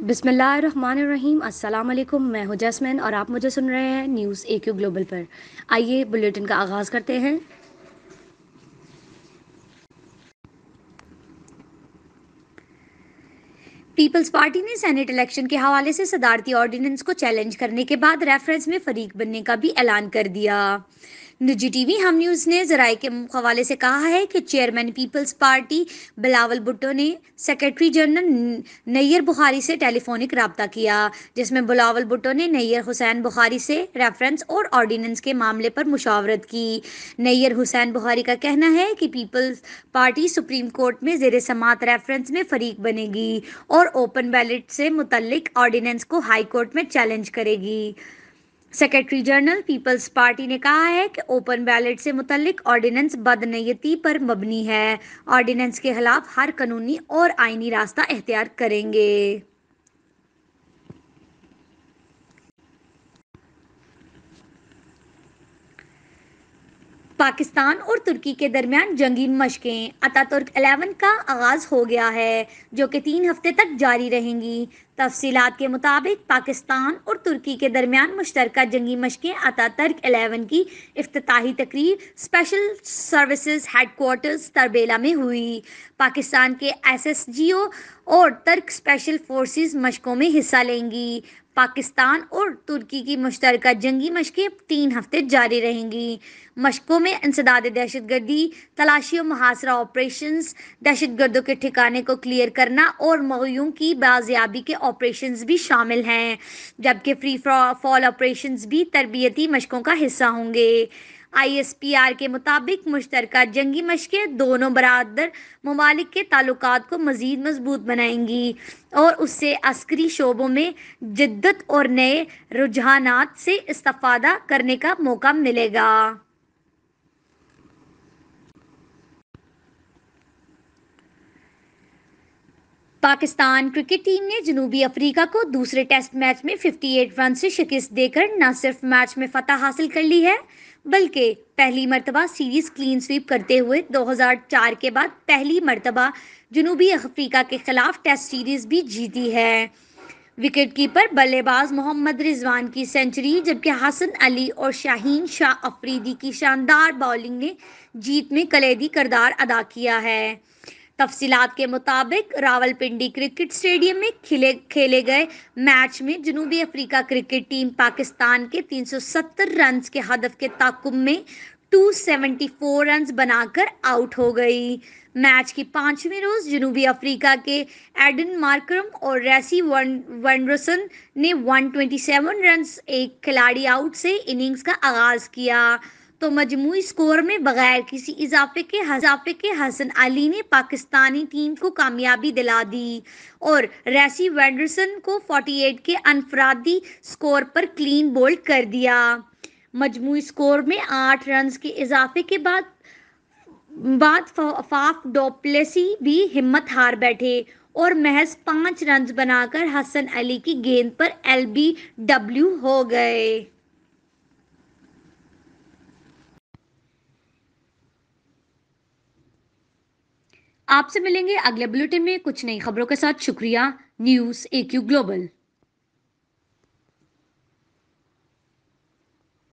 بسم اللہ الرحمن الرحیم۔ السلام علیکم، میں ہوں جاسمین اور آپ مجھے سن رہے ہیں نیوز اے کیو گلوبل پر۔ آئیے بلیٹن کا آغاز کرتے ہیں۔ پیپلز پارٹی نے سینیٹ الیکشن کے حوالے سے صدارتی آرڈیننس کو چیلنج کرنے کے بعد ریفرنس میں فریق بننے کا بھی اعلان کر دیا۔ نجی ٹی وی ہم نیوز نے ذرائع کے حوالے سے کہا ہے کہ چیئرمین پیپلز پارٹی بلاول بھٹو نے سیکرٹری جنرل نییر بخاری سے ٹیلی فونک رابطہ کیا، جس میں بلاول بھٹو نے نییر حسین بخاری سے ریفرنس اور آرڈیننس کے معاملے پر مشاورت کی۔ نییر حسین بخاری کا کہنا ہے کہ پیپلز پارٹی سپریم کورٹ میں زیر سماعت ریفرنس میں فریق بنے گی اور اوپن بیلٹ سے متعلق آرڈیننس کو ہائی کورٹ میں چیلنج کرے گی۔ سیکرٹری جنرل پیپلز پارٹی نے کہا ہے کہ اوپن بیلٹ سے متعلق آرڈیننس بدنیتی پر مبنی ہے۔ آرڈیننس کے خلاف ہر قانونی اور آئینی راستہ اختیار کریں گے۔ پاکستان اور ترکی کے درمیان جنگی مشقیں اتا ترک 11 کا آغاز ہو گیا ہے، جو کہ 3 ہفتے تک جاری رہیں گی۔ تفصیلات کے مطابق پاکستان اور ترکی کے درمیان مشترکہ جنگی مشقیں اتا ترک 11 کی افتتاحی تقریب special services headquarters Tarbela میں ہوئی۔ پاکستان کے ایس ایس جی او اور ترک اسپیشل فورسز مشقوں میں حصہ لیں گی۔ پاکستان اور ترکی کی مشترکہ جنگی مشقیں 3 ہفتے جاری رہیں گی۔ مشقوں میں انسداد دہشت گردی، تلاشی و محاصرہ آپریشنز، دہشت گردوں کے ٹھکانے کو کلیئر کرنا اور مغیوں کی بازیابی کے آپریشنز بھی شامل ہیں، جبکہ فری فال آپریشنز بھی تربیتی مشقوں کا حصہ ہوں گے۔ آئی ایس پی آر کے مطابق مشترکہ جنگی مشقیں دونوں برادر ممالک کے تعلقات کو مزید مضبوط بنائیں گی اور اس سے عسکری شعبوں میں جدت اور نئے رجحانات سے استفادہ کرنے کا موقع ملے گا۔ پاکستان کرکٹ ٹیم نے جنوبی افریقہ کو دوسرے ٹیسٹ میچ میں 58 رن سے شکست دے کر نہ صرف میچ میں فتح حاصل کر لی ہے، بلکہ پہلی مرتبہ سیریز کلین سویپ کرتے ہوئے 2004 کے بعد پہلی مرتبہ جنوبی افریقہ کے خلاف ٹیسٹ سیریز بھی جیتی ہے۔ وکٹ کیپر بلے باز محمد رضوان کی سنچری، جبکہ حسن علی اور شاہین شاہ افریدی کی شاندار بالنگ نے جیت میں کلیدی کردار ادا کیا ہے۔ تفصیلات کے مطابق راولپنڈی کرکٹ اسٹیڈیم میں کھیلے گئے میچ میں جنوبی افریقہ کرکٹ ٹیم پاکستان کے 370 رنز کے ہدف کے تعاقب میں 274 رنز بنا کر آؤٹ ہو گئی۔ میچ کی 5ویں روز جنوبی افریقہ کے ایڈن مارکرم اور ریسی ونڈرسن نے 127 رنز ایک کھلاڑی آؤٹ سے اننگز کا آغاز کیا، تو مجموعی اسکور میں بغیر کسی اضافے کے حسن علی نے پاکستانی ٹیم کو کامیابی دلا دی اور ریسی وینڈرسن کو 48 کے انفرادی اسکور پر کلین بولڈ کر دیا۔ مجموعی اسکور میں 8 رنز کے اضافے کے بعد فاف ڈوپلیسی بھی ہمت ہار بیٹھے اور محض 5 رنز بنا کر حسن علی کی گیند پر ایل بی ڈبلیو ہو گئے۔ آپ سے ملیں گے اگلے بلیٹن میں کچھ نئی خبروں کے ساتھ۔ شکریہ۔ نیوز اے کیو گلوبل۔